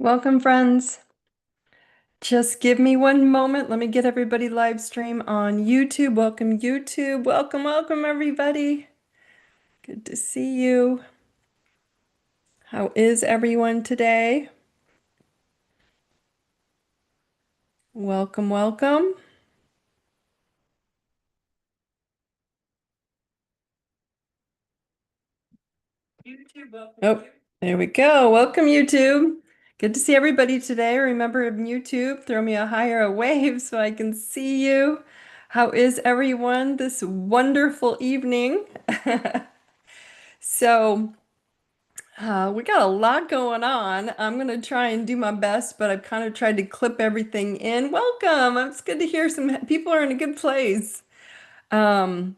Welcome, friends. Just give me one moment. Let me get everybody live stream on YouTube. Welcome, YouTube. Welcome, welcome, everybody. Good to see you. How is everyone today? Welcome, welcome. YouTube, welcome. Oh, there we go. Welcome, YouTube. Good to see everybody today. Remember, on YouTube, throw me a hi or a wave so I can see you. How is everyone this wonderful evening? So, we got a lot going on. I'm going to try and do my best, but I've kind of tried to clip everything in. Welcome. It's good to hear some people are in a good place. Um,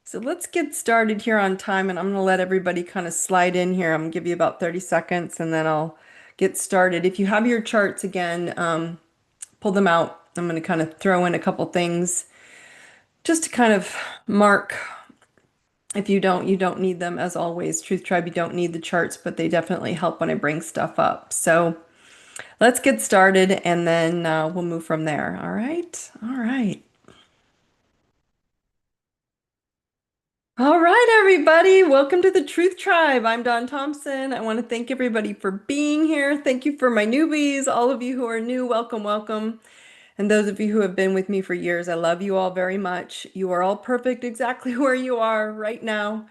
so let's get started here on time, and I'm going to let everybody kind of slide in here. I'm going to give you about 30 seconds, and then I'll get started. If you have your charts again, pull them out. I'm going to kind of throw in a couple things just to kind of mark. If you don't need them as always. Truth Tribe, you don't need the charts, but they definitely help when I bring stuff up. So let's get started and then we'll move from there. All right. All right. All right, everybody. Welcome to the Truth Tribe. I'm Daune Thompson. I want to thank everybody for being here. Thank you for my newbies, all of you who are new. Welcome, welcome. And those of you who have been with me for years, I love you all very much. You are all perfect exactly where you are right now.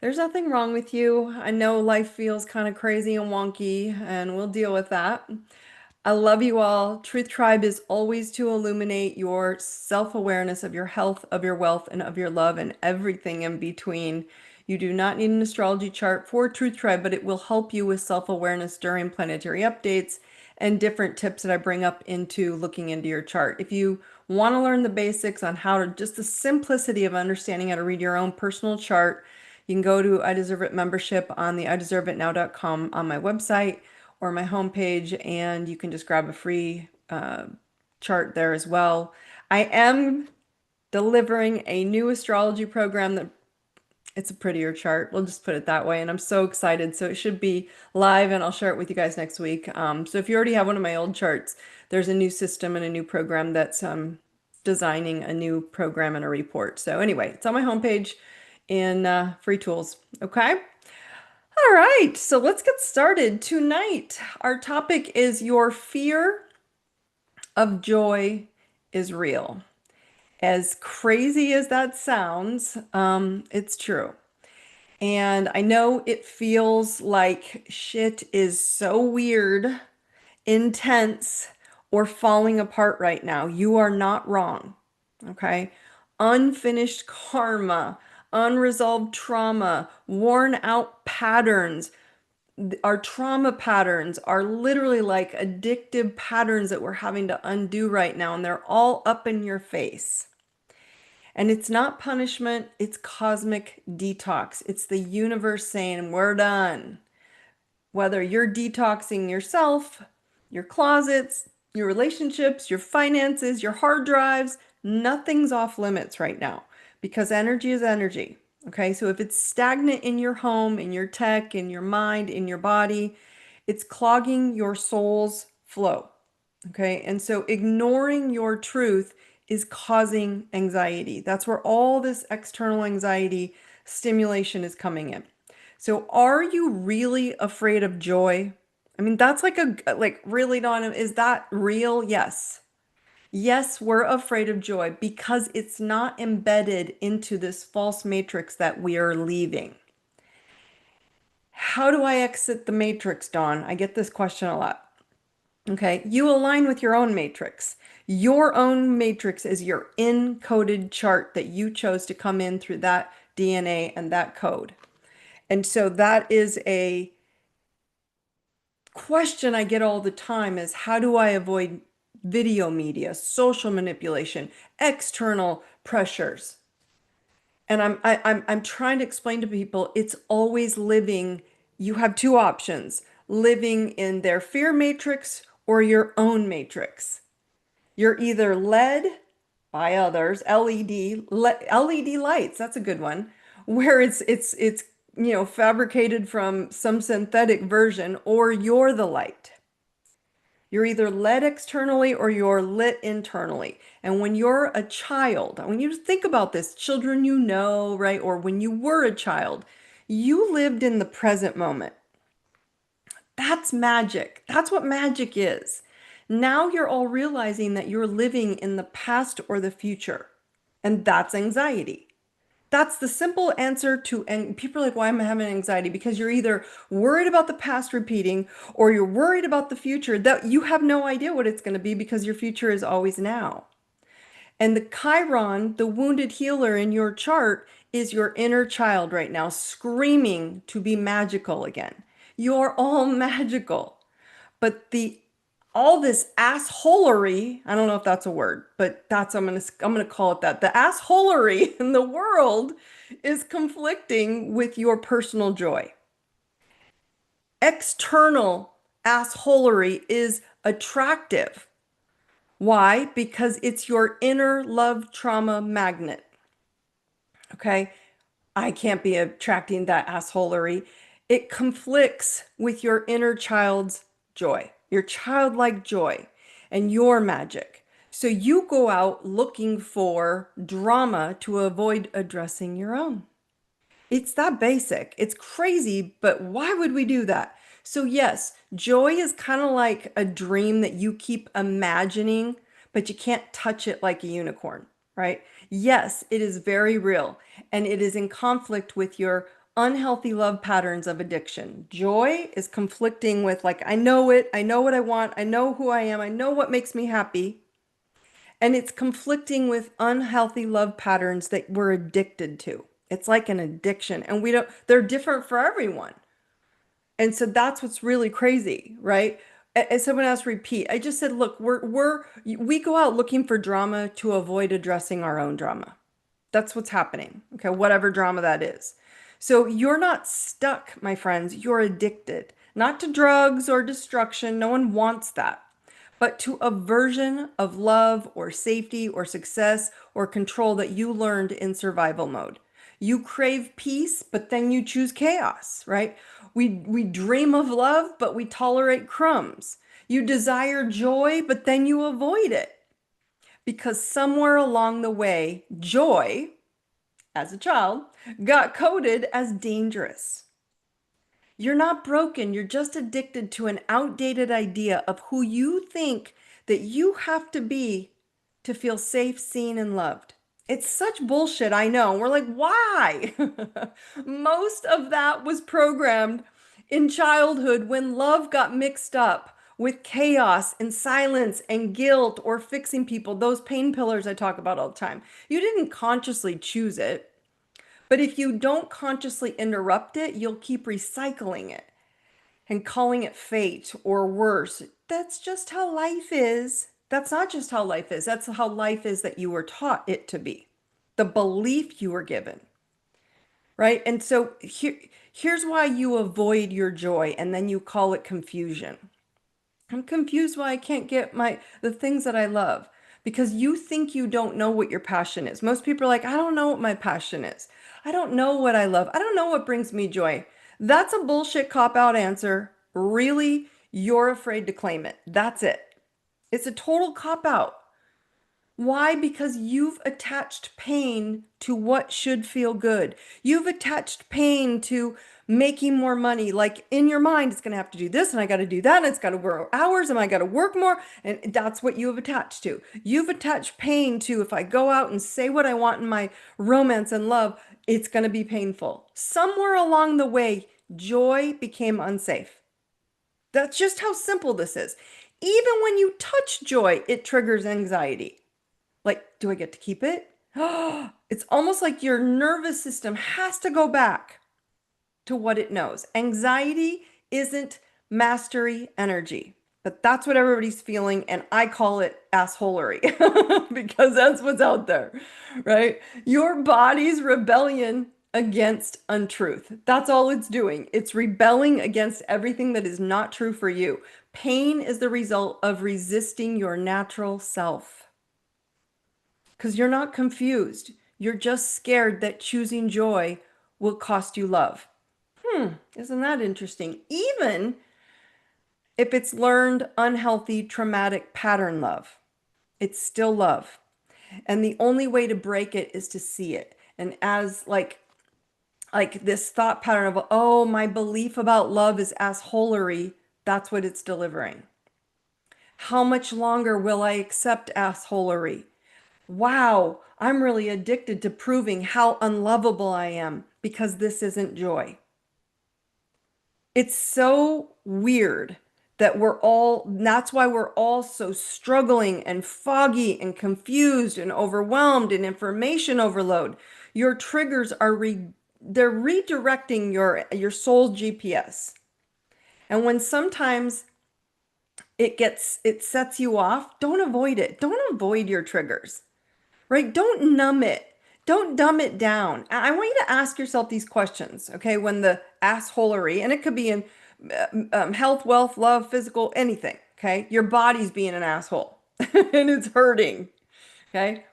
There's nothing wrong with you. I know life feels kind of crazy and wonky, and we'll deal with that. I love you all. Truth Tribe is always to illuminate your self-awareness of your health, of your wealth, and of your love, and everything in between. You do not need an astrology chart for Truth Tribe, but it will help you with self-awareness during planetary updates and different tips that I bring up into looking into your chart. If you want to learn the basics on how to, just the simplicity of understanding how to read your own personal chart, you can go to I Deserve It membership on the ideserveitnow.com on my website or my homepage, and you can just grab a free chart there as well. I am delivering a new astrology program that it's a prettier chart. We'll just put it that way. And I'm so excited. So it should be live and I'll share it with you guys next week. So if you already have one of my old charts, there's a new system and a new program that's designing a new program and a report. So anyway, it's on my homepage in free tools. Okay. All right. So let's get started. Tonight, our topic is your fear of joy is real. As crazy as that sounds, it's true. And I know it feels like shit is so weird, intense, or falling apart right now. You are not wrong. Okay. Unfinished karma, unresolved trauma, worn out patterns. Our trauma patterns are literally like addictive patterns that we're having to undo right now, and they're all up in your face. And it's not punishment, it's cosmic detox. It's the universe saying, we're done. Whether you're detoxing yourself, your closets, your relationships, your finances, your hard drives, nothing's off limits right now because energy is energy. Okay, so if it's stagnant in your home, in your tech, in your mind, in your body, it's clogging your soul's flow. Okay, and so ignoring your truth is causing anxiety. That's where all this external anxiety stimulation is coming in. So are you really afraid of joy? I mean, that's like really, Donna, is that real? Yes. Yes, we're afraid of joy because it's not embedded into this false matrix that we are leaving. How do I exit the matrix, Dawn? I get this question a lot. Okay, you align with your own matrix. Your own matrix is your encoded chart that you chose to come in through that DNA and that code. And so that is a question I get all the time is how do I avoid video media, social manipulation, external pressures? And I'm trying to explain to people it's always living. You have two options, living in their fear matrix or your own matrix. You're either led by others, LED lights, that's a good one, where it's fabricated from some synthetic version, or you're the light. You're either led externally or you're lit internally. And when you're a child, when you think about this, children you know, right? Or when you were a child, you lived in the present moment. That's magic. That's what magic is. Now you're all realizing that you're living in the past or the future. And that's anxiety. That's the simple answer to, and people are like, why am I having anxiety? Because you're either worried about the past repeating or you're worried about the future that you have no idea what it's going to be because your future is always now. And the Chiron, the wounded healer in your chart, is your inner child right now, screaming to be magical again. You're all magical. But the all this assholery, I don't know if that's a word, but that's I'm gonna call it that. The assholery in the world is conflicting with your personal joy. External assholery is attractive. Why? Because it's your inner love trauma magnet. Okay? I can't be attracting that assholery. It conflicts with your inner child's joy, your childlike joy, and your magic. So you go out looking for drama to avoid addressing your own. It's that basic. It's crazy, but why would we do that? So, yes, joy is kind of like a dream that you keep imagining, but you can't touch it like a unicorn, right? Yes, it is very real and it is in conflict with your unhealthy love patterns of addiction. Joy is conflicting with, like, I know it, I know what I want, I know who I am, I know what makes me happy. And it's conflicting with unhealthy love patterns that we're addicted to. It's like an addiction, and they're different for everyone. And so that's what's really crazy, right? As someone else repeat, I just said, look, we go out looking for drama to avoid addressing our own drama. That's what's happening. Okay, whatever drama that is. So you're not stuck, my friends. You're addicted, not to drugs or destruction. No one wants that, but to a version of love or safety or success or control that you learned in survival mode. You crave peace, but then you choose chaos, right? We dream of love, but we tolerate crumbs. You desire joy, but then you avoid it because somewhere along the way, joy, as a child, got coded as dangerous. You're not broken. You're just addicted to an outdated idea of who you think that you have to be to feel safe, seen, and loved. It's such bullshit, I know. We're like, why? Most of that was programmed in childhood when love got mixed up with chaos and silence and guilt or fixing people, those pain pillars I talk about all the time. You didn't consciously choose it. But if you don't consciously interrupt it, you'll keep recycling it and calling it fate or worse. That's just how life is. That's not just how life is. That's how life is that you were taught it to be, the belief you were given, right? And so here's why you avoid your joy and then you call it confusion. I'm confused why I can't get the things that I love because you think you don't know what your passion is. Most people are like, I don't know what my passion is. I don't know what I love. I don't know what brings me joy. That's a bullshit cop-out answer. Really, you're afraid to claim it. That's it. It's a total cop-out. Why? Because you've attached pain to what should feel good. You've attached pain to making more money. Like in your mind, it's going to have to do this and I got to do that and it's got to work hours and I got to work more. And that's what you have attached to. You've attached pain to if I go out and say what I want in my romance and love, it's going to be painful. Somewhere along the way, joy became unsafe. That's just how simple this is. Even when you touch joy, it triggers anxiety. Like, do I get to keep it? It's almost like your nervous system has to go back to what it knows. Anxiety isn't mastery energy, but that's what everybody's feeling. And I call it assholery because that's what's out there, right? Your body's rebellion against untruth. That's all it's doing. It's rebelling against everything that is not true for you. Pain is the result of resisting your natural self. Because you're not confused. You're just scared that choosing joy will cost you love. Isn't that interesting? Even If it's learned, unhealthy, traumatic pattern love, it's still love. And the only way to break it is to see it. And as like this thought pattern of, oh, my belief about love is assholery, that's what it's delivering. How much longer will I accept assholery? Wow, I'm really addicted to proving how unlovable I am because this isn't joy. It's so weird that that's why we're all so struggling and foggy and confused and overwhelmed and information overload. Your triggers they're redirecting your soul's GPS. And when sometimes it sets you off, don't avoid it. Don't avoid your triggers, right? Don't numb it. Don't dumb it down. I want you to ask yourself these questions, okay? When the assholery, and it could be in health, wealth, love, physical, anything, okay? Your body's being an asshole and it's hurting, okay?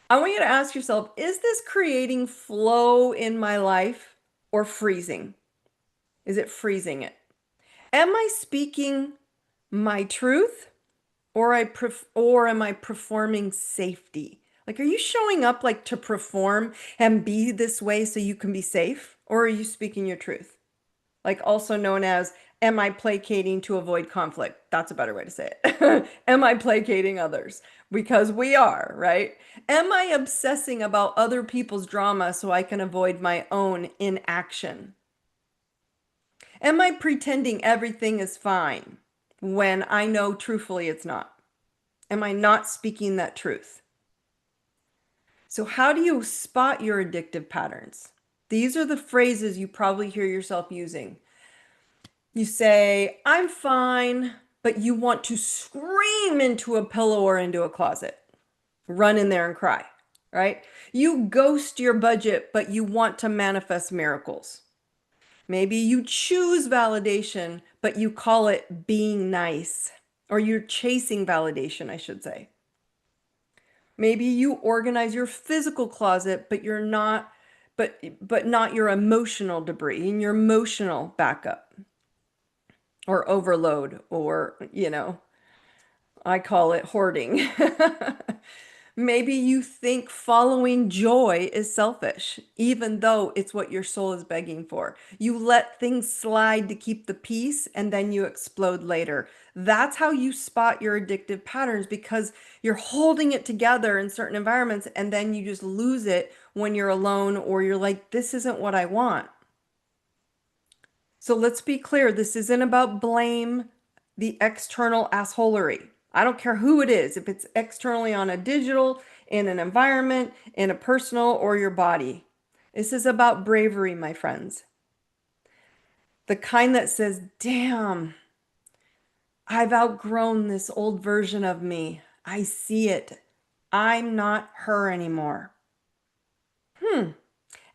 I want you to ask yourself, is this creating flow in my life or freezing? Is it freezing it? Am I speaking my truth or am I performing safety? Like, are you showing up like to perform and be this way so you can be safe? Or are you speaking your truth? Like, also known as, am I placating to avoid conflict? That's a better way to say it. Am I placating others? Because we are, right? Am I obsessing about other people's drama so I can avoid my own inaction? Am I pretending everything is fine when I know truthfully it's not? Am I not speaking that truth? So how do you spot your addictive patterns? These are the phrases you probably hear yourself using. You say, I'm fine, but you want to scream into a pillow or into a closet. Run in there and cry, right? You ghost your budget, but you want to manifest miracles. Maybe you choose validation, but you call it being nice, or you're chasing validation, I should say. Maybe you organize your physical closet, but you're not, but not your emotional debris and your emotional backup or overload, or, I call it hoarding. Maybe you think following joy is selfish, even though it's what your soul is begging for. You let things slide to keep the peace and then you explode later. That's how you spot your addictive patterns, because you're holding it together in certain environments and then you just lose it when you're alone, or you're like, this isn't what I want. So let's be clear. This isn't about blame, the external assholery. I don't care who it is, if it's externally on a digital, in an environment, in a personal, or your body. This is about bravery, my friends. The kind that says, damn, I've outgrown this old version of me. I see it. I'm not her anymore.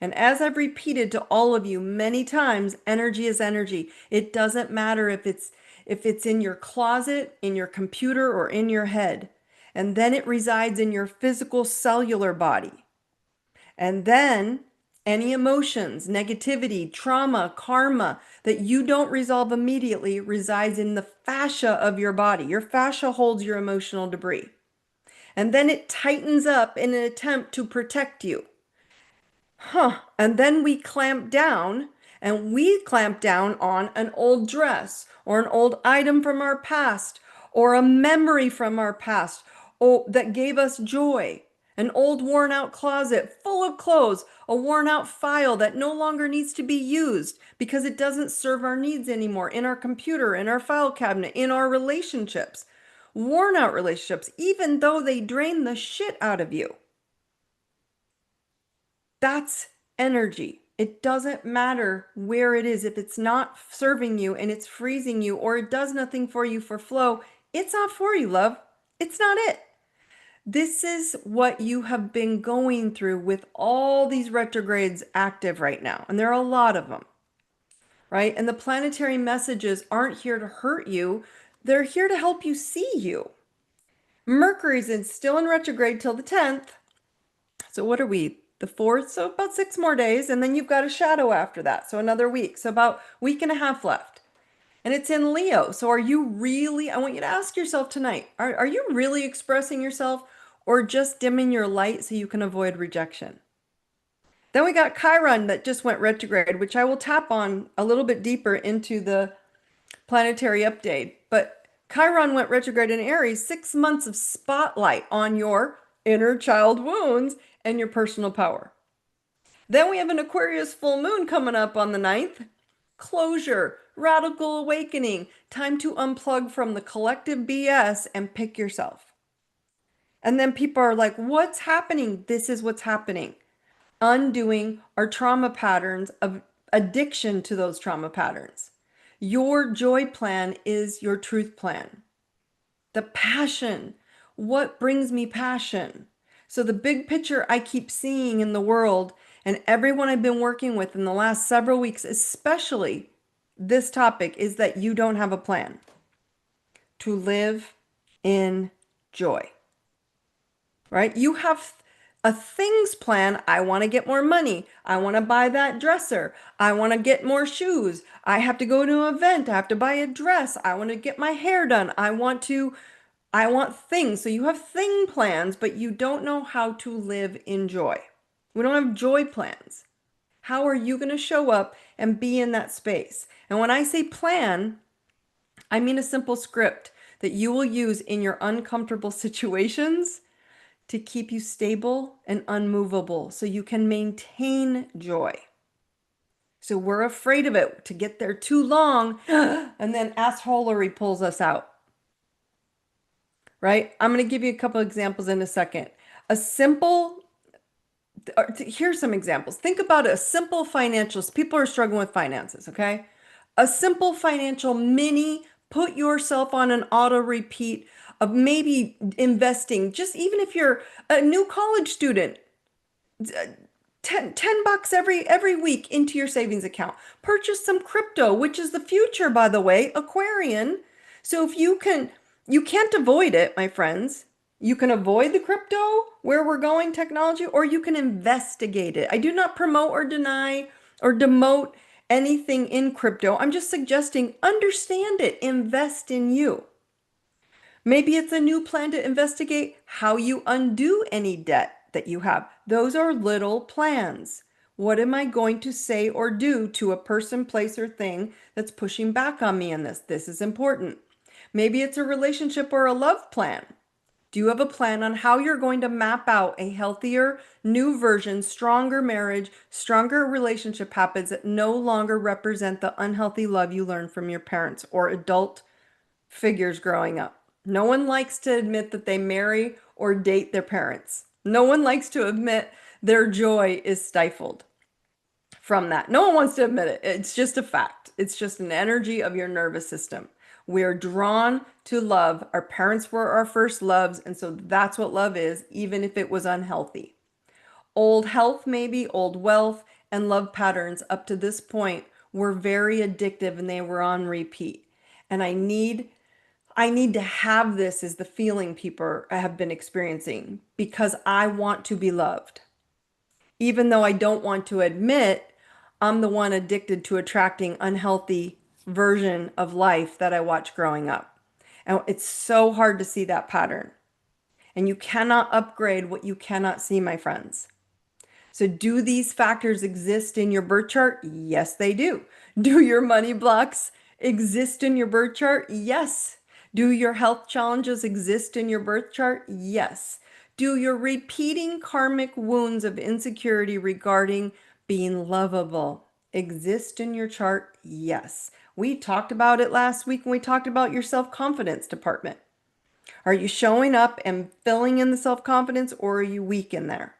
And as I've repeated to all of you many times, energy is energy. It doesn't matter if it's in your closet, in your computer, or in your head. And then it resides in your physical cellular body. And then any emotions, negativity, trauma, karma that you don't resolve immediately resides in the fascia of your body. Your fascia holds your emotional debris. And then it tightens up in an attempt to protect you. And then we clamp down, and we clamp down on an old dress or an old item from our past or a memory from our past, that gave us joy. An old worn out closet full of clothes, a worn out file that no longer needs to be used because it doesn't serve our needs anymore, in our computer, in our file cabinet, in our relationships. Worn out relationships, even though they drain the shit out of you. That's energy. It doesn't matter where it is. If it's not serving you and it's freezing you, or it does nothing for you for flow, it's not for you, love. It's not it. This is what you have been going through with all these retrogrades active right now. And there are a lot of them, right? And the planetary messages aren't here to hurt you. They're here to help you see you. Mercury's still in retrograde till the 10th. So what are we? The 4th? So about 6 more days. And then you've got a shadow after that. So another week. So about a week and a half left. and it's in Leo. So are you really, I want you to ask yourself tonight, are you really expressing yourself or just dimming your light so you can avoid rejection? Then we got Chiron that just went retrograde, which I will tap on a little bit deeper into the planetary update. But Chiron went retrograde in Aries, 6 months of spotlight on your inner child wounds and your personal power. Then we have an Aquarius full moon coming up on the 9th. Closure, radical awakening, time to unplug from the collective BS and pick yourself. And then people are like, what's happening? This is what's happening. Undoing our trauma patterns of addiction to those trauma patterns. Your joy plan is your truth plan. The passion. What brings me passion? So the big picture I keep seeing in the world and everyone I've been working with in the last several weeks, especially this topic, is that you don't have a plan to live in joy, right? You have a things plan. I want to get more money. I want to buy that dresser. I want to get more shoes. I have to go to an event. I have to buy a dress. I want to get my hair done. I want things. So you have thing plans, but you don't know how to live in joy. We don't have joy plans. How are you going to show up and be in that space? And when I say plan, I mean a simple script that you will use in your uncomfortable situations to keep you stable and unmovable so you can maintain joy. So we're afraid of it to get there too long and then assholery pulls us out, right? I'm going to give you a couple examples in a second. Here's some examples. Think about a simple financial, people are struggling with finances, okay? A simple financial mini, put yourself on an auto repeat of maybe investing, just even if you're a new college student, 10 bucks every week into your savings account. Purchase some crypto, which is the future, by the way, Aquarian. So if you can't avoid it, my friends. You can avoid the crypto, where we're going, technology, or you can investigate it. I do not promote or deny or demote anything in crypto. I'm just suggesting understand it, invest in you. Maybe it's a new plan to investigate how you undo any debt that you have. Those are little plans. What am I going to say or do to a person, place, or thing that's pushing back on me in this? This is important. Maybe it's a relationship or a love plan. Do you have a plan on how you're going to map out a healthier, new version, stronger marriage, stronger relationship habits that no longer represent the unhealthy love you learned from your parents or adult figures growing up? No one likes to admit that they marry or date their parents. No one likes to admit their joy is stifled from that. No one wants to admit it. It's just a fact. It's just an energy of your nervous system. We're drawn to love. Our parents were our first loves, and so that's what love is, even if it was unhealthy. Old health, maybe, old wealth, and love patterns up to this point were very addictive and they were on repeat. And I need to have this as the feeling people have been experiencing because I want to be loved. Even though I don't want to admit I'm the one addicted to attracting unhealthy version of life that I watched growing up. And it's so hard to see that pattern. And you cannot upgrade what you cannot see, my friends. So do these factors exist in your birth chart? Yes, they do. Do your money blocks exist in your birth chart? Yes. Do your health challenges exist in your birth chart? Yes. Do your repeating karmic wounds of insecurity regarding being lovable exist in your chart? Yes. We talked about it last week when we talked about your self-confidence department. Are you showing up and filling in the self-confidence, or are you weak in there?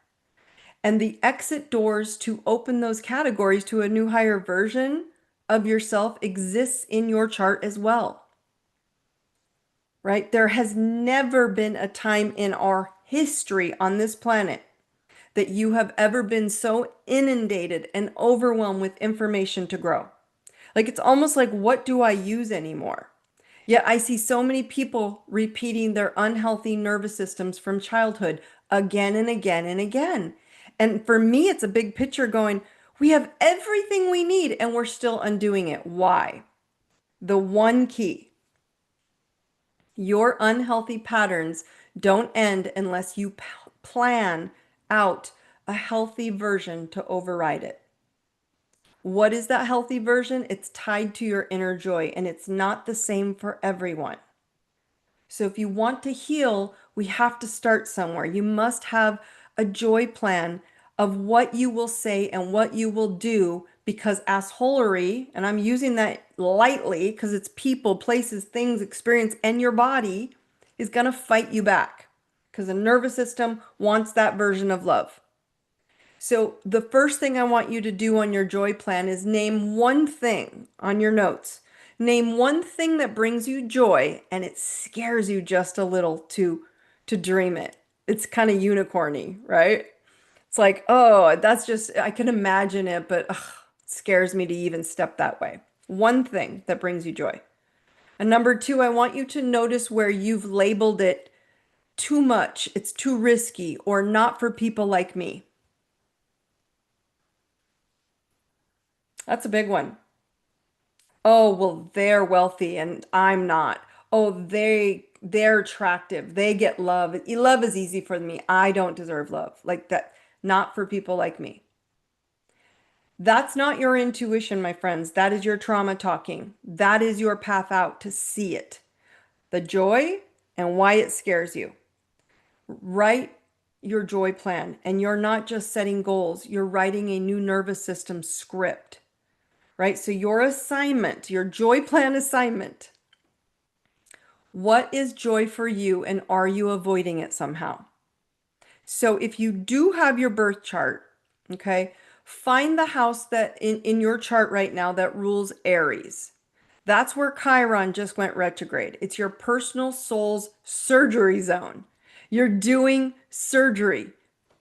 And the exit doors to open those categories to a new higher version of yourself exists in your chart as well. Right? There has never been a time in our history on this planet that you have ever been so inundated and overwhelmed with information to grow. Like it's almost like, what do I use anymore? Yet I see so many people repeating their unhealthy nervous systems from childhood again and again and again. And for me, it's a big picture going, we have everything we need and we're still undoing it. Why? The one key. Your unhealthy patterns don't end unless you plan out a healthy version to override it. What is that healthy version? It's tied to your inner joy, and it's not the same for everyone. So if you want to heal, we have to start somewhere. You must have a joy plan of what you will say and what you will do, because assholery, and I'm using that lightly because it's people, places, things, experience, and your body, is going to fight you back because the nervous system wants that version of love. So the first thing I want you to do on your joy plan is name one thing on your notes. Name one thing that brings you joy and it scares you just a little to dream it. It's kind of unicorny, right? It's like, oh, that's just, I can imagine it, but ugh, it scares me to even step that way. One thing that brings you joy. And number two, I want you to notice where you've labeled it too much, it's too risky, or not for people like me. That's a big one. Oh, well, they're wealthy and I'm not. Oh, they're attractive. They get love. Love is easy for me. I don't deserve love. Like that, not for people like me. That's not your intuition, my friends. That is your trauma talking. That is your path out to see it. The joy and why it scares you. Write your joy plan, and you're not just setting goals, you're writing a new nervous system script. Right? So your assignment, your joy plan assignment, what is joy for you and are you avoiding it somehow? So if you do have your birth chart, okay, find the house that in your chart right now that rules Aries. That's where Chiron just went retrograde. It's your personal soul's surgery zone. You're doing surgery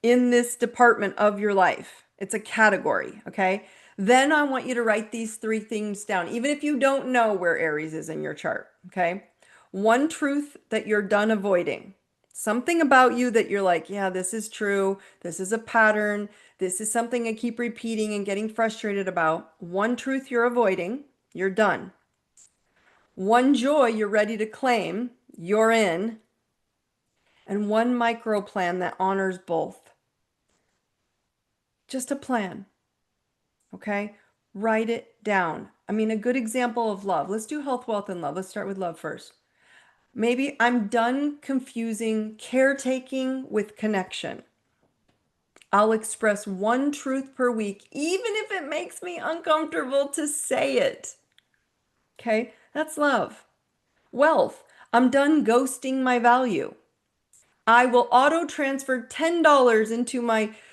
in this department of your life. It's a category, okay? Then I want you to write these three things down, even if you don't know where Aries is in your chart, okay? One truth that you're done avoiding. Something about you that you're like, yeah, this is true. This is a pattern. This is something I keep repeating and getting frustrated about. One truth you're avoiding, you're done. One joy you're ready to claim, you're in. And one micro plan that honors both. Just a plan. Okay? Write it down. I mean, a good example of love. Let's do health, wealth, and love. Let's start with love first. Maybe I'm done confusing caretaking with connection. I'll express one truth per week, even if it makes me uncomfortable to say it. Okay? That's love. Wealth. I'm done ghosting my value. I will auto transfer $10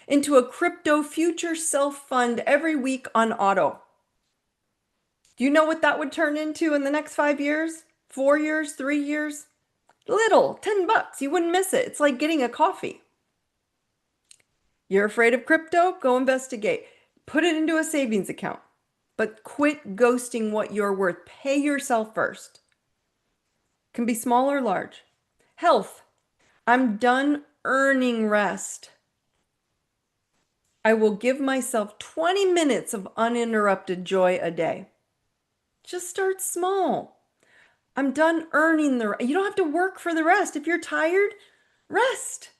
into a crypto future self fund every week on auto. Do you know what that would turn into in the next 5 years? 4 years, 3 years? Little, $10. You wouldn't miss it. It's like getting a coffee. You're afraid of crypto? Go investigate. Put it into a savings account. But quit ghosting what you're worth. Pay yourself first. Can be small or large. Health. I'm done earning rest. I will give myself 20 minutes of uninterrupted joy a day. Just start small. I'm done earning you don't have to work for the rest. If you're tired, rest.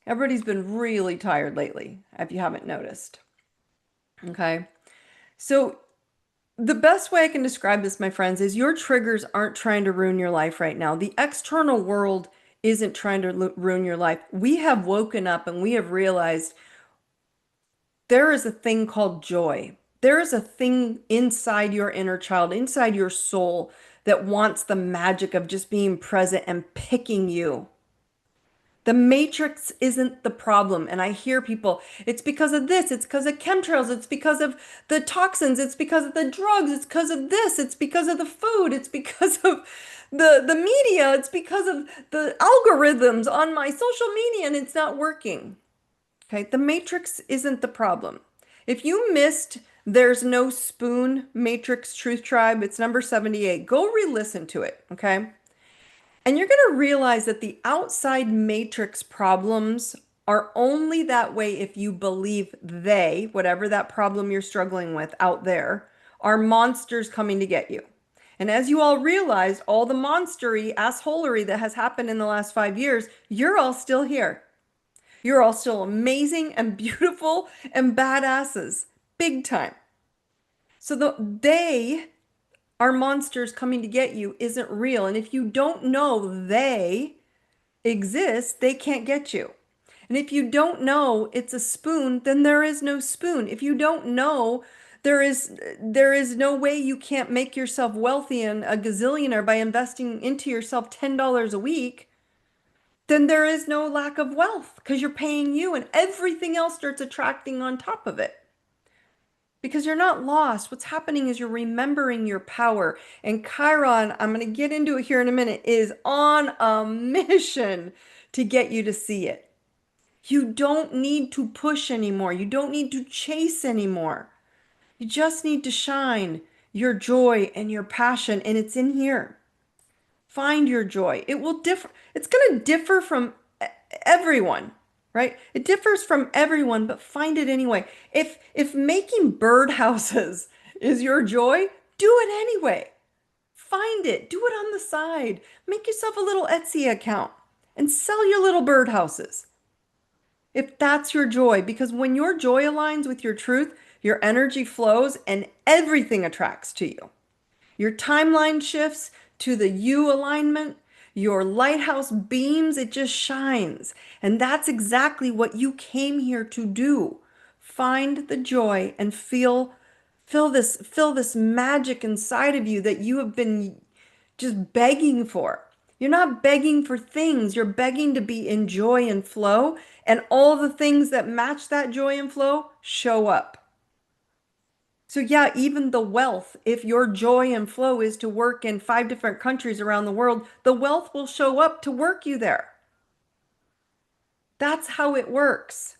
Everybody's been really tired lately, if you haven't noticed. Okay. So the best way I can describe this, my friends, is your triggers aren't trying to ruin your life right now. The external world isn't trying to ruin your life. We have woken up and we have realized there is a thing called joy. There is a thing inside your inner child, inside your soul, that wants the magic of just being present and picking you. The matrix isn't the problem. And I hear people, it's because of this, it's because of chemtrails, it's because of the toxins, it's because of the drugs, it's because of this, it's because of the food, it's because of the media, it's because of the algorithms on my social media and it's not working. Okay, the matrix isn't the problem. If you missed There's No Spoon Matrix Truth Tribe, it's number 78. Go re-listen to it, okay? And you're going to realize that the outside matrix problems are only that way if you believe they, whatever that problem you're struggling with out there, are monsters coming to get you. And as you all realized, all the monstery assholery that has happened in the last 5 years, you're all still here. You're all still amazing and beautiful and badasses, big time. So they are monsters coming to get you isn't real. And if you don't know they exist, they can't get you. And if you don't know it's a spoon, then there is no spoon. If you don't know there is no way you can't make yourself wealthy and a gazillionaire by investing into yourself $10 a week, then there is no lack of wealth because you're paying you and everything else starts attracting on top of it. Because you're not lost. What's happening is you're remembering your power. And Chiron, I'm going to get into it here in a minute, is on a mission to get you to see it. You don't need to push anymore. You don't need to chase anymore. You just need to shine your joy and your passion, and it's in here. Find your joy. It will differ. It's going to differ from everyone, right? It differs from everyone, but find it anyway. If making birdhouses is your joy, do it anyway. Find it. Do it on the side. Make yourself a little Etsy account and sell your little birdhouses. If that's your joy, because when your joy aligns with your truth, your energy flows and everything attracts to you. Your timeline shifts to the you alignment. Your lighthouse beams, it just shines. And that's exactly what you came here to do. Find the joy and feel this magic inside of you that you have been just begging for. You're not begging for things, you're begging to be in joy and flow, and all the things that match that joy and flow show up. So yeah, even the wealth, if your joy and flow is to work in 5 different countries around the world, the wealth will show up to work you there. That's how it works.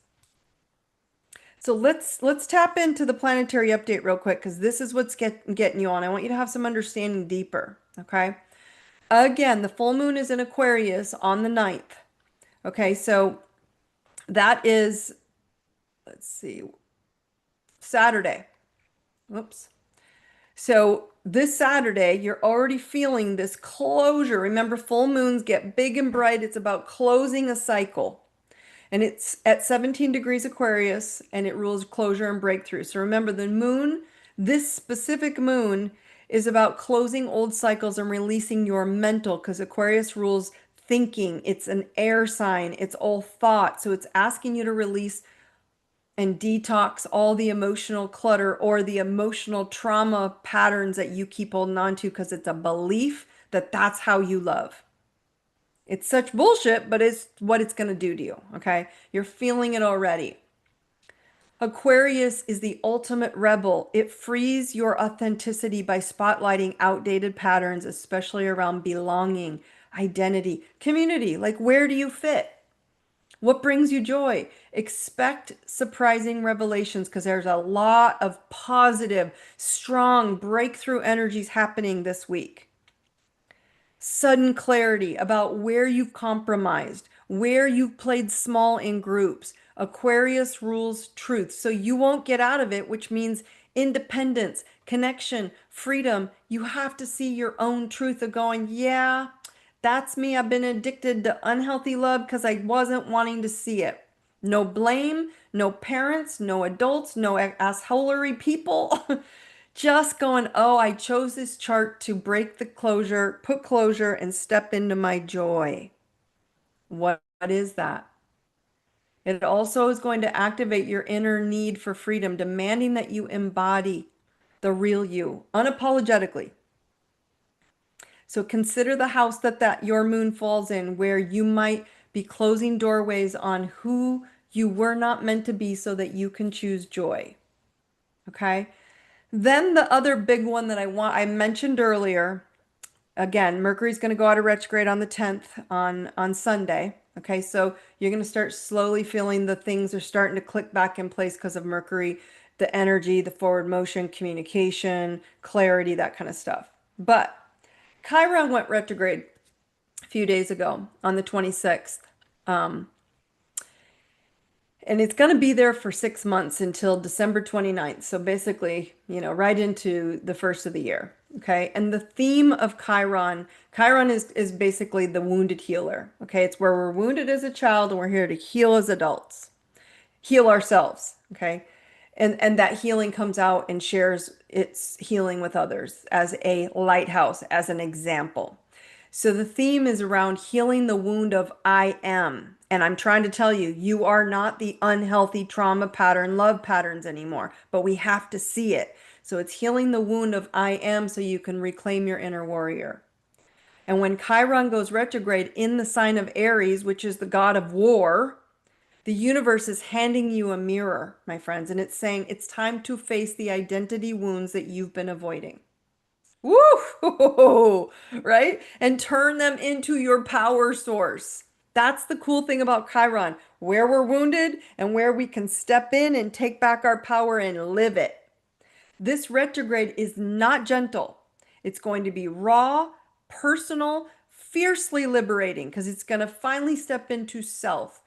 So let's tap into the planetary update real quick because this is what's getting you on. I want you to have some understanding deeper, okay? Again, the full moon is in Aquarius on the 9th. Okay, so that is, let's see, Saturday. Whoops. So this Saturday, you're already feeling this closure. Remember, full moons get big and bright. It's about closing a cycle. And it's at 17 degrees Aquarius and it rules closure and breakthrough. So remember, the moon, this specific moon, is about closing old cycles and releasing your mental because Aquarius rules thinking. It's an air sign, it's all thought. So it's asking you to release and detox all the emotional clutter or the emotional trauma patterns that you keep holding on to because it's a belief that that's how you love. It's such bullshit, but it's what it's going to do to you, okay? You're feeling it already. Aquarius is the ultimate rebel. It frees your authenticity by spotlighting outdated patterns, especially around belonging, identity, community. Like, where do you fit? What brings you joy? Expect surprising revelations because there's a lot of positive, strong breakthrough energies happening this week. Sudden clarity about where you've compromised, where you've played small in groups. Aquarius rules truth. So you won't get out of it, which means independence, connection, freedom. You have to see your own truth of going, yeah, that's me. I've been addicted to unhealthy love because I wasn't wanting to see it. No blame, no parents, no adults, no assholery people. Just going, oh, I chose this chart to break the closure, put closure, and step into my joy. What is that? It also is going to activate your inner need for freedom, demanding that you embody the real you unapologetically. So consider the house that your moon falls in, where you might be closing doorways on who you were not meant to be so that you can choose joy. Okay? Then the other big one that I mentioned earlier, again, Mercury's going to go out of retrograde on the 10th on Sunday. Okay, so you're going to start slowly feeling the things are starting to click back in place because of Mercury, the energy, the forward motion, communication, clarity, that kind of stuff. But Chiron went retrograde a few days ago on the 26th. And it's going to be there for 6 months until December 29th. So basically, right into the first of the year. Okay. And the theme of Chiron is basically the wounded healer. Okay. It's where we're wounded as a child and we're here to heal as adults, heal ourselves. Okay. And that healing comes out and shares its healing with others as a lighthouse, as an example. So the theme is around healing the wound of I am. And I'm trying to tell you, you are not the unhealthy trauma pattern, love patterns anymore, but we have to see it. So it's healing the wound of I am so you can reclaim your inner warrior. And when Chiron goes retrograde in the sign of Aries, which is the god of war, the universe is handing you a mirror, my friends, and it's saying it's time to face the identity wounds that you've been avoiding. Woo! Right? And turn them into your power source. That's the cool thing about Chiron, where we're wounded and where we can step in and take back our power and live it. This retrograde is not gentle. It's going to be raw, personal, fiercely liberating because it's going to finally step into self.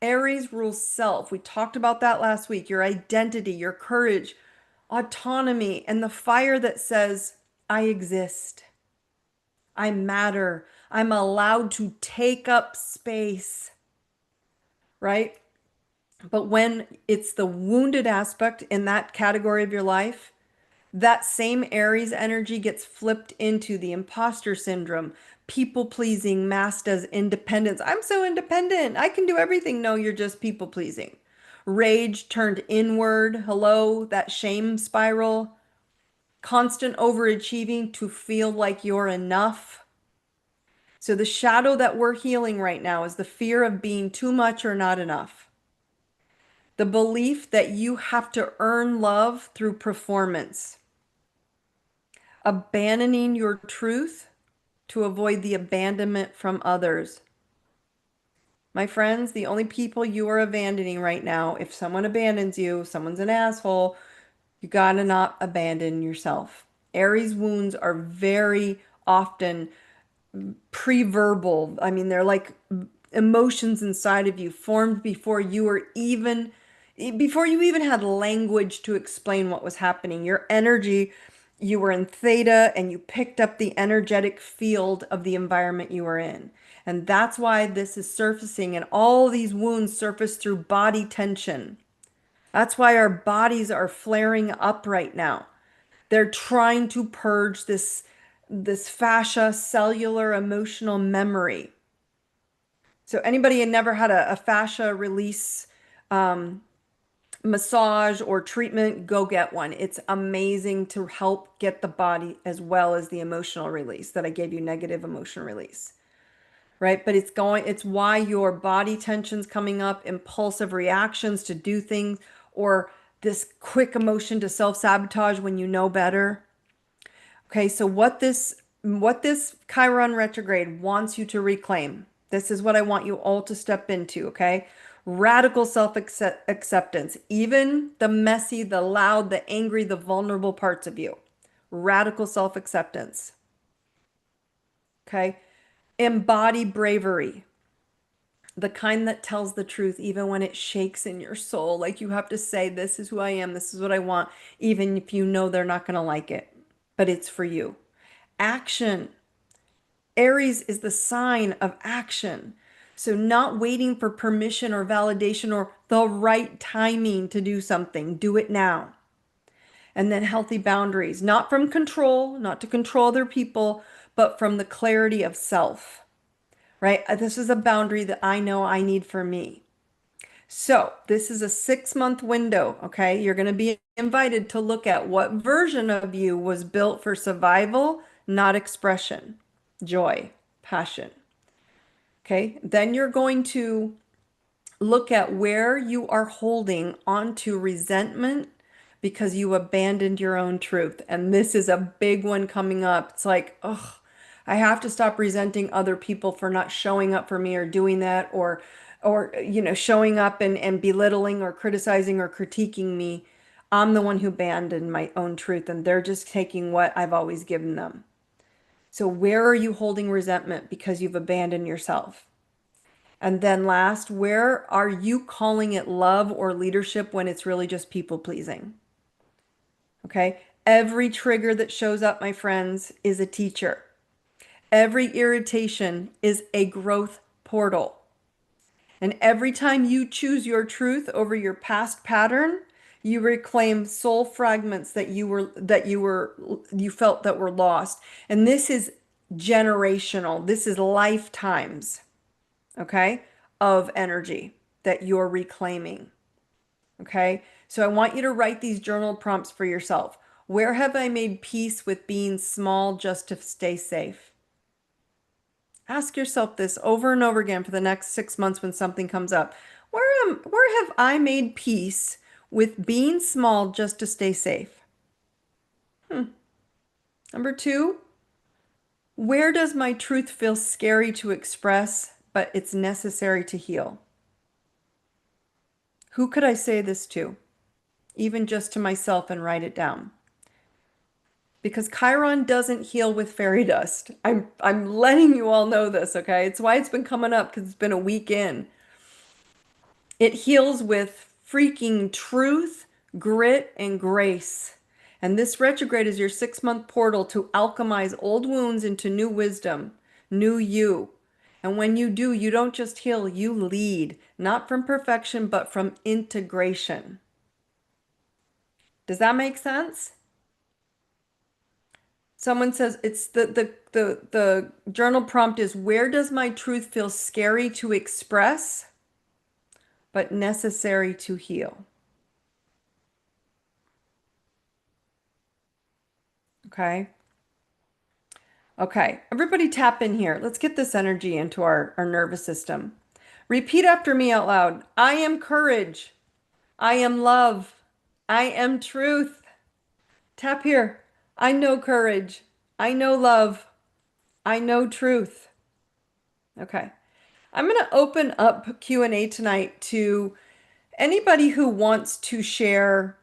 Aries rules self. We talked about that last week. Your identity, your courage, autonomy, and the fire that says, I exist. I matter. I'm allowed to take up space, right? But when it's the wounded aspect in that category of your life, that same Aries energy gets flipped into the imposter syndrome, people pleasing masked as independence. I'm so independent. I can do everything. No, you're just people pleasing. Rage turned inward. Hello, that shame spiral. Constant overachieving to feel like you're enough. So the shadow that we're healing right now is the fear of being too much or not enough. The belief that you have to earn love through performance. Abandoning your truth to avoid the abandonment from others. My friends, the only people you are abandoning right now, if someone abandons you, someone's an asshole, you gotta not abandon yourself. Aries wounds are very often pre-verbal. I mean, they're like emotions inside of you formed before you even had language to explain what was happening. Your energy, you were in theta and you picked up the energetic field of the environment you were in. And that's why this is surfacing and all these wounds surface through body tension. That's why our bodies are flaring up right now. They're trying to purge this fascia, cellular, emotional memory. So anybody had never had a fascia release massage or treatment, go get one. It's amazing to help get the body as well as the emotional release that I gave you, negative emotion release. Right? But it's why your body tension's coming up, impulsive reactions to do things, or this quick emotion to self-sabotage when you know better. Okay, so what this Chiron retrograde wants you to reclaim. This is what I want you all to step into, okay? Radical self-acceptance, even the messy, the loud, the angry, the vulnerable parts of you. Radical self-acceptance. Okay? Embody bravery. The kind that tells the truth even when it shakes in your soul. Like you have to say, this is who I am, this is what I want, even if you know they're not going to like it, but it's for you. Action. Aries is the sign of action. So not waiting for permission or validation or the right timing to do something. Do it now. And then healthy boundaries, not from control, not to control other people, but from the clarity of self, right? This is a boundary that I know I need for me. So this is a 6-month window, okay? You're going to be invited to look at what version of you was built for survival, not expression, joy, passion. Okay, then you're going to look at where you are holding onto resentment because you abandoned your own truth. And this is a big one coming up. It's like, oh, I have to stop resenting other people for not showing up for me or doing that or showing up and belittling or criticizing or critiquing me. I'm the one who abandoned my own truth and they're just taking what I've always given them. So where are you holding resentment because you've abandoned yourself? And then last, where are you calling it love or leadership when it's really just people pleasing? Okay. Every trigger that shows up, my friends, is a teacher. Every irritation is a growth portal. And every time you choose your truth over your past pattern, you reclaim soul fragments you felt that were lost. And this is generational. This is lifetimes, okay, of energy that you're reclaiming. Okay? So I want you to write these journal prompts for yourself. Where have I made peace with being small just to stay safe? Ask yourself this over and over again for the next 6 months when something comes up. Where have I made peace with being small just to stay safe? Number two, where does my truth feel scary to express, but it's necessary to heal? Who could I say this to? Even just to myself and write it down. Because Chiron doesn't heal with fairy dust. I'm letting you all know this, okay? It's why it's been coming up because it's been a week in. It heals with freaking truth, grit, and grace. And this retrograde is your 6-month portal to alchemize old wounds into new wisdom, new you. And when you do, you don't just heal, you lead, not from perfection, but from integration. Does that make sense? Someone says it's the journal prompt is, where does my truth feel scary to express, but necessary to heal? Okay. Okay. Everybody tap in here. Let's get this energy into our nervous system. Repeat after me out loud. I am courage. I am love. I am truth. Tap here. I know courage. I know love. I know truth. Okay. I'm going to open up Q&A tonight to anybody who wants to share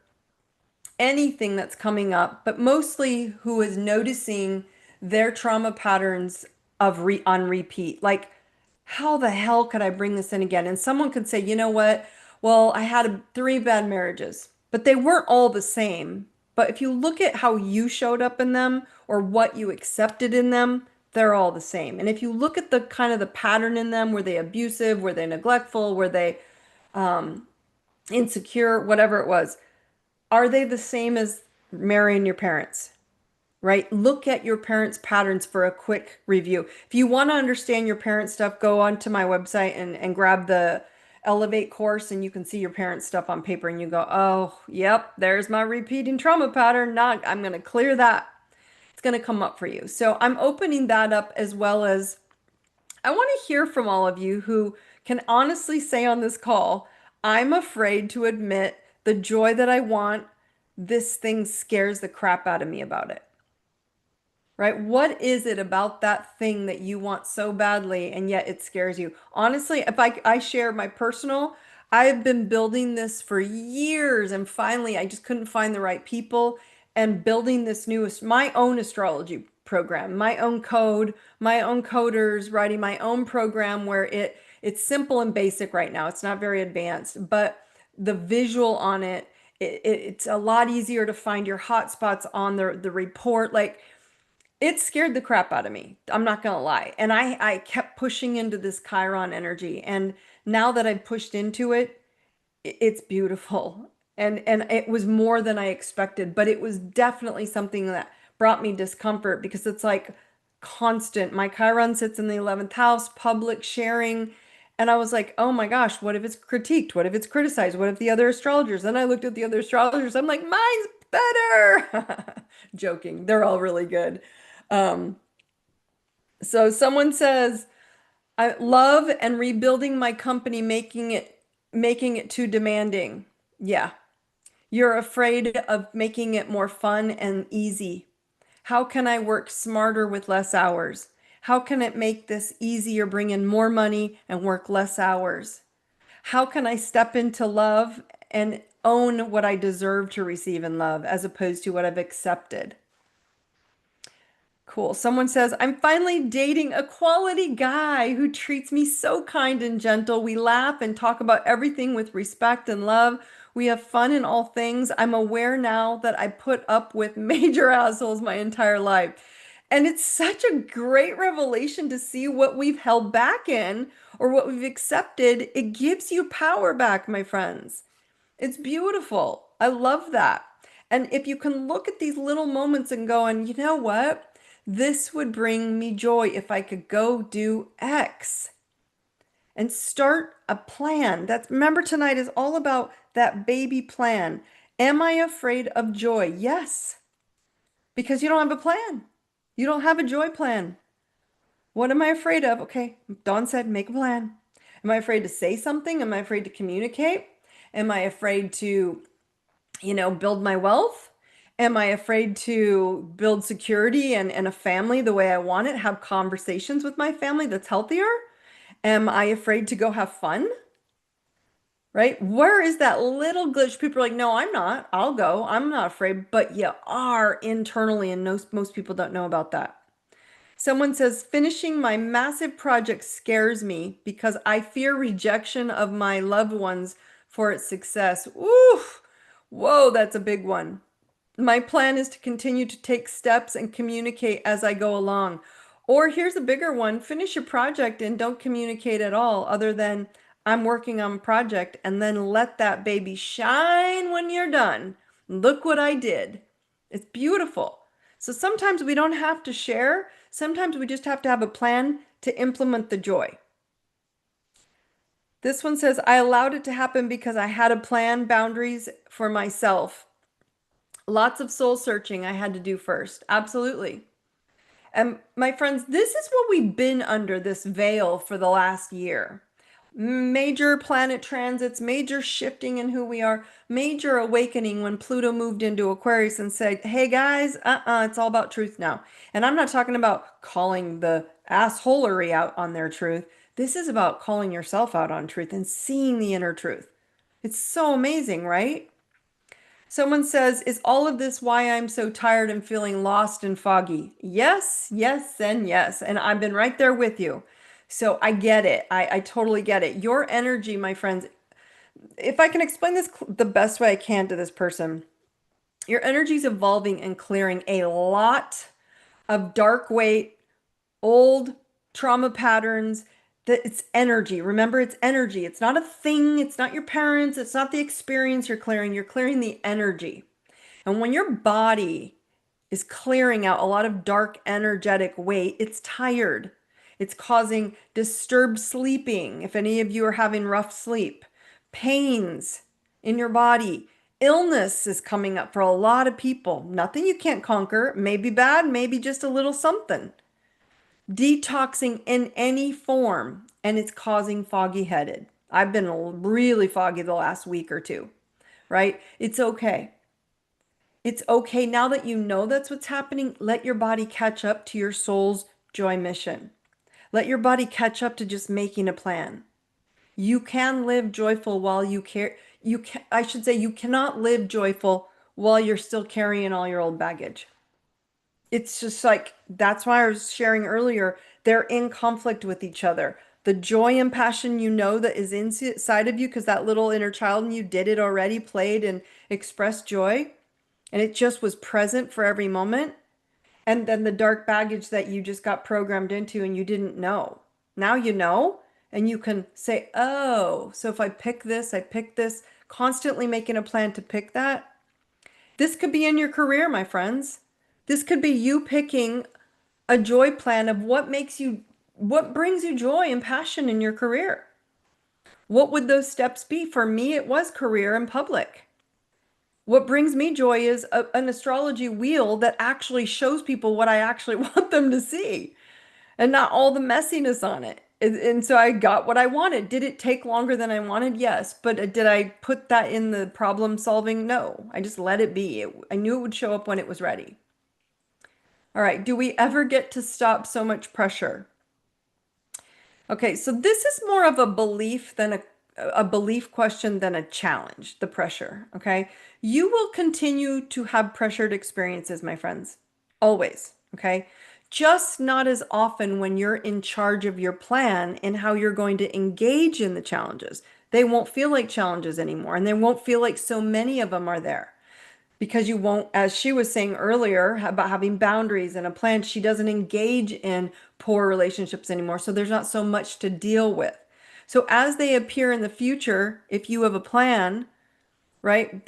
anything that's coming up, but mostly who is noticing their trauma patterns on repeat. Like, how the hell could I bring this in again? And someone could say, you know what? Well, I had 3 bad marriages, but they weren't all the same. But if you look at how you showed up in them or what you accepted in them, they're all the same. And if you look at the kind of the pattern in them, were they abusive? Were they neglectful? Were they insecure? Whatever it was, are they the same as marrying your parents? Right? Look at your parents' patterns for a quick review. If you want to understand your parents' stuff, go onto my website and grab the Elevate course, and you can see your parents' stuff on paper and you go, oh, yep, there's my repeating trauma pattern. Not, I'm going to clear that. It's going to come up for you. So I'm opening that up, as well as I want to hear from all of you who can honestly say on this call, I'm afraid to admit the joy that I want. This thing scares the crap out of me about it. Right? What is it about that thing that you want so badly and yet it scares you? Honestly, if I share my personal, I've been building this for years, and finally I just couldn't find the right people, and building this my own astrology program, my own code, my own coders, writing my own program where it's simple and basic right now. It's not very advanced, but the visual on it's a lot easier to find your hotspots on the report. Like, it scared the crap out of me. I'm not gonna lie. And I kept pushing into this Chiron energy. And now that I've pushed into it, it's beautiful. And it was more than I expected, but it was definitely something that brought me discomfort, because it's like constant. My Chiron sits in the 11th house, public sharing. And I was like, oh my gosh, what if it's critiqued? What if it's criticized? What if the other astrologers? Then I looked at the other astrologers. I'm like, mine's better. Joking. They're all really good. Um, so someone says, I love and rebuilding my company, making it too demanding. Yeah. You're afraid of making it more fun and easy. How can I work smarter with less hours? How can it make this easier, bring in more money and work less hours? How can I step into love and own what I deserve to receive in love as opposed to what I've accepted? Cool. Someone says, I'm finally dating a quality guy who treats me so kind and gentle. We laugh and talk about everything with respect and love. We have fun in all things. I'm aware now that I put up with major assholes my entire life. And it's such a great revelation to see what we've held back in or what we've accepted. It gives you power back, my friends. It's beautiful. I love that. And if you can look at these little moments and go, and you know what? This would bring me joy if I could go do X and start a plan. That's remember tonight is all about that baby plan. Am I afraid of joy? Yes, because you don't have a plan. You don't have a joy plan. What am I afraid of? Okay, Dawn said, make a plan. Am I afraid to say something? Am I afraid to communicate? Am I afraid to build my wealth? Am I afraid to build security and a family the way I want it? Have conversations with my family that's healthier? Am I afraid to go have fun? Right? Where is that little glitch? People are like, no, I'm not. I'll go. I'm not afraid. But you are internally, and most people don't know about that. Someone says, finishing my massive project scares me because I fear rejection of my loved ones for its success. Oof. Whoa, that's a big one. My plan is to continue to take steps and communicate as I go along. Or here's a bigger one, finish your project and don't communicate at all other than I'm working on a project and then let that baby shine when you're done. Look what I did. It's beautiful. So sometimes we don't have to share. Sometimes we just have to have a plan to implement the joy. This one says, I allowed it to happen because I had a plan, boundaries for myself. Lots of soul searching I had to do first. Absolutely. And my friends, this is what we've been under this veil for the last year. Major planet transits, major shifting in who we are, major awakening when Pluto moved into Aquarius and said, hey guys, it's all about truth now. And I'm not talking about calling the assholery out on their truth. This is about calling yourself out on truth and seeing the inner truth. It's so amazing, right? Someone says, is all of this why I'm so tired and feeling lost and foggy? Yes, yes, and yes. And I've been right there with you. So I get it. I totally get it. Your energy, my friends, if I can explain this the best way I can to this person, your energy is evolving and clearing a lot of dark weight, old trauma patterns. That it's energy. Remember, it's energy. It's not a thing. It's not your parents. It's not the experience you're clearing. You're clearing the energy. And when your body is clearing out a lot of dark energetic weight, it's tired. It's causing disturbed sleeping. If any of you are having rough sleep, pains in your body, illness is coming up for a lot of people. Nothing you can't conquer. Maybe bad, maybe just a little something. Detoxing in any form, and it's causing foggy headed. I've been really foggy the last week or two, right? It's okay. It's okay now that you know that's what's happening. Let your body catch up to your soul's joy mission. Let your body catch up to just making a plan. You can live joyful while you care. I should say, you cannot live joyful while you're still carrying all your old baggage. It's just like, that's why I was sharing earlier, they're in conflict with each other. The joy and passion that is inside of you, because that little inner child in you did it already, played and expressed joy, and it just was present for every moment. And then the dark baggage that you just got programmed into and you didn't know. Now you know, and you can say, oh, so if I pick this, I pick this, constantly making a plan to pick that. This could be in your career, my friends. This could be you picking a joy plan of what brings you joy and passion in your career. What would those steps be? For me, it was career and public. What brings me joy is an astrology wheel that actually shows people what I actually want them to see and not all the messiness on it. And so I got what I wanted. Did it take longer than I wanted? Yes. But did I put that in the problem solving? No. I just let it be. I knew it would show up when it was ready. All right. Do we ever get to stop so much pressure? Okay, so this is more of a belief than a belief question than a challenge, the pressure, okay? You will continue to have pressured experiences, my friends, always, okay? just not as often when you're in charge of your plan and how you're going to engage in the challenges. They won't feel like challenges anymore, and they won't feel like so many of them are there because you won't, as she was saying earlier about having boundaries and a plan, she doesn't engage in poor relationships anymore. So there's not so much to deal with. So as they appear in the future, if you have a plan, right,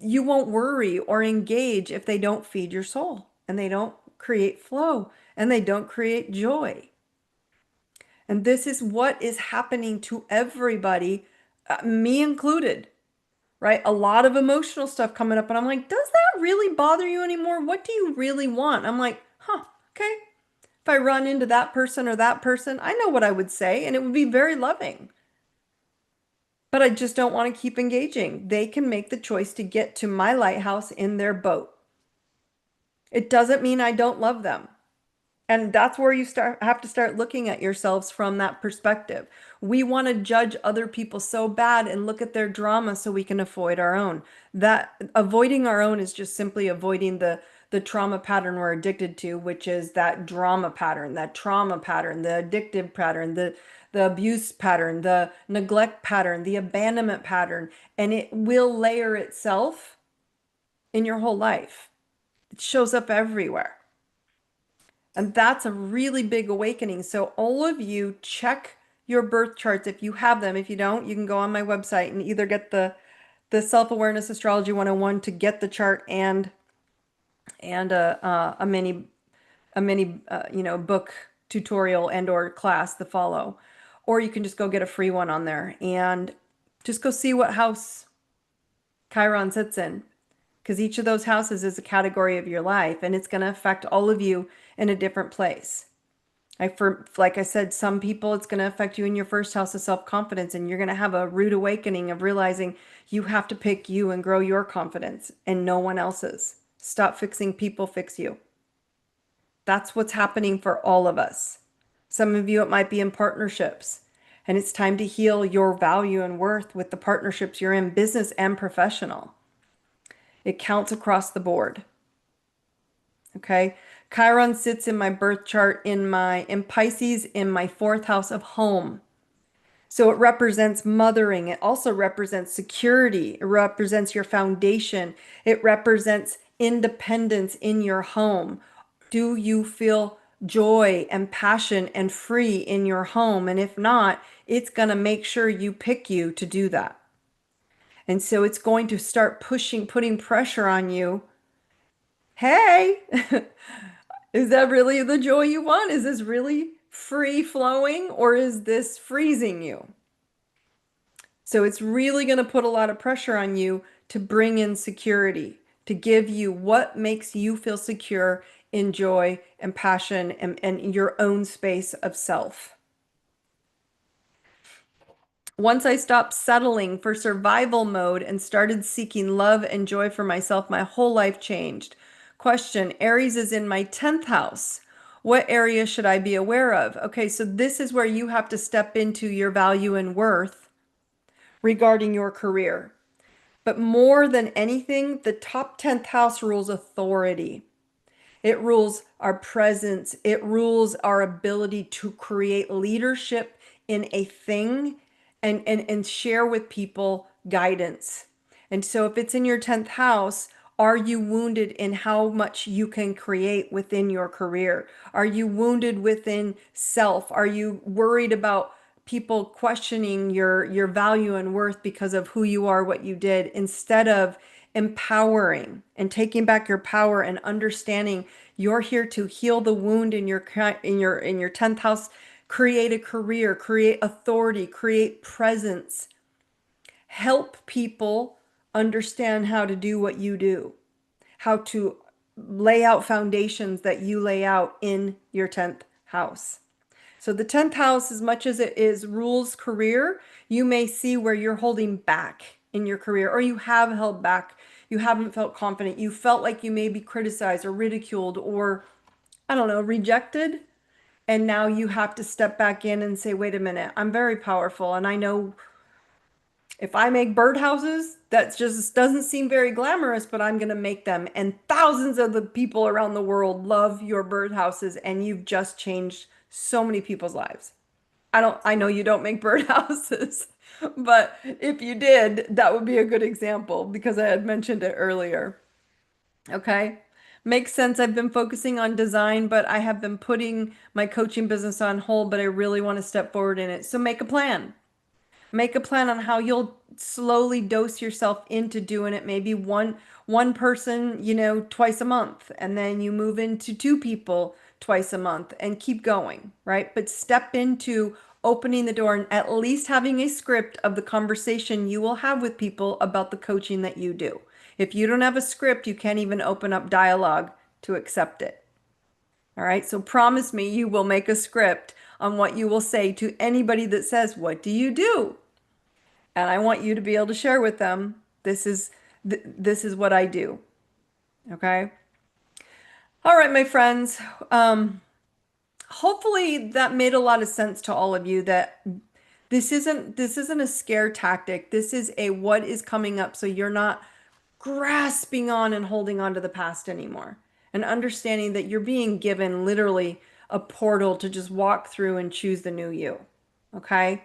you won't worry or engage if they don't feed your soul and they don't create flow and they don't create joy. And this is what is happening to everybody, me included, right? A lot of emotional stuff coming up. And I'm like, does that really bother you anymore? What do you really want? I'm like, huh, okay. If I run into that person or that person, I know what I would say, and it would be very loving. But I just don't want to keep engaging. They can make the choice to get to my lighthouse in their boat. It doesn't mean I don't love them. And that's where you have to start looking at yourselves from that perspective. We want to judge other people so bad and look at their drama so we can avoid our own. That avoiding our own is just simply avoiding the trauma pattern we're addicted to, which is that drama pattern, that trauma pattern, the addictive pattern, the abuse pattern, the neglect pattern, the abandonment pattern, and it will layer itself in your whole life. It shows up everywhere. And that's a really big awakening. So all of you check your birth charts if you have them. If you don't, you can go on my website and either get the Self-Awareness Astrology 101 to get the chart and a mini book tutorial and or class to follow. Or you can just go get a free one on there and just go see what house Chiron sits in, because each of those houses is a category of your life and it's going to affect all of you in a different place. Like I said, some people it's going to affect you in your first house of self-confidence, and you're going to have a rude awakening of realizing you have to pick you and grow your confidence and no one else's. Stop fixing people, fix you. That's what's happening for all of us. Some of you, it might be in partnerships, and it's time to heal your value and worth with the partnerships you're in, business and professional. It counts across the board. Okay. Chiron sits in my birth chart in Pisces in my fourth house of home. So it represents mothering. It also represents security. It represents your foundation. It represents independence in your home. Do you feel joy and passion and free in your home? And if not, it's going to make sure you pick you to do that. And so it's going to start putting pressure on you. Hey, is that really the joy you want? Is this really free flowing, or is this freezing you? So it's really going to put a lot of pressure on you to bring in security, to give you what makes you feel secure in joy and passion and your own space of self. Once I stopped settling for survival mode and started seeking love and joy for myself, my whole life changed. Question: Aries is in my 10th house. What area should I be aware of? Okay, so this is where you have to step into your value and worth regarding your career. But more than anything, the top 10th house rules authority. It rules our presence. It rules our ability to create leadership in a thing and share with people guidance. And so if it's in your 10th house, are you wounded in how much you can create within your career? Are you wounded within self? Are you worried about people questioning your value and worth because of who you are, what you did, instead of empowering and taking back your power and understanding you're here to heal the wound in your 10th house, create a career, create authority, create presence, help people understand how to do what you do, how to lay out foundations that you lay out in your 10th house. So the 10th house, as much as it is rules career, you may see where you're holding back in your career, or you have held back. You haven't felt confident. You felt like you may be criticized or ridiculed or, I don't know, rejected. And now you have to step back in and say, wait a minute, I'm very powerful and I know If I make birdhouses, that just doesn't seem very glamorous, but I'm going to make them. And thousands of the people around the world love your birdhouses, and you've just changed so many people's lives. I know you don't make birdhouses, but if you did, that would be a good example because I had mentioned it earlier. Okay. Makes sense. I've been focusing on design, but I have been putting my coaching business on hold, but I really want to step forward in it. So make a plan. Make a plan on how you'll slowly dose yourself into doing it. Maybe one person, twice a month, and then you move into two people twice a month and keep going, right? But step into opening the door and at least having a script of the conversation you will have with people about the coaching that you do. If you don't have a script, you can't even open up dialogue to accept it. All right, so promise me you will make a script on what you will say to anybody that says, "What do you do?" And I want you to be able to share with them, this is what I do. Okay? All right, my friends. Hopefully that made a lot of sense to all of you that this isn't a scare tactic. This is a what is coming up so you're not grasping on and holding on to the past anymore. And understanding that you're being given literally a portal to just walk through and choose the new you. Okay?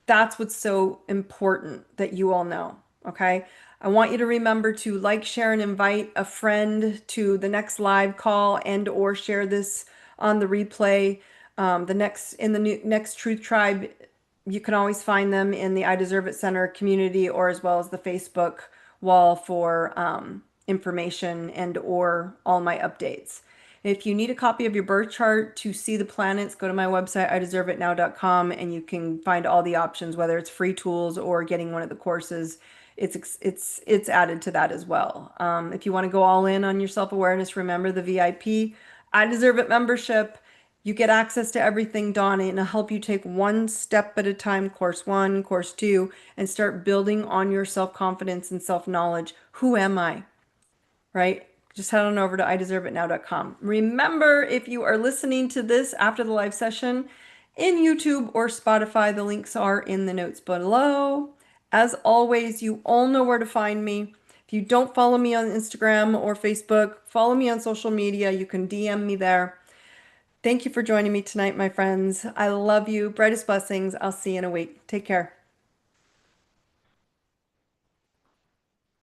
That's what's so important that you all know. Okay. I want you to remember to like, share, and invite a friend to the next live call and or share this on the replay. The next in the next Truth Tribe, you can always find them in the I Deserve It Center community or as well as the Facebook wall for information and or all my updates. If you need a copy of your birth chart to see the planets, go to my website, ideserveitnow.com, and you can find all the options, whether it's free tools or getting one of the courses. It's added to that as well. If you want to go all in on your self-awareness, remember the VIP I Deserve It membership. You get access to everything, Daune, and it'll help you take one step at a time, course one, course two, and start building on your self-confidence and self-knowledge. Who am I? Right? Just head on over to ideserveitnow.com. Remember, if you are listening to this after the live session in YouTube or Spotify, the links are in the notes below. As always, you all know where to find me. If you don't follow me on Instagram or Facebook, follow me on social media. You can DM me there. Thank you for joining me tonight, my friends. I love you. Brightest blessings. I'll see you in a week. Take care.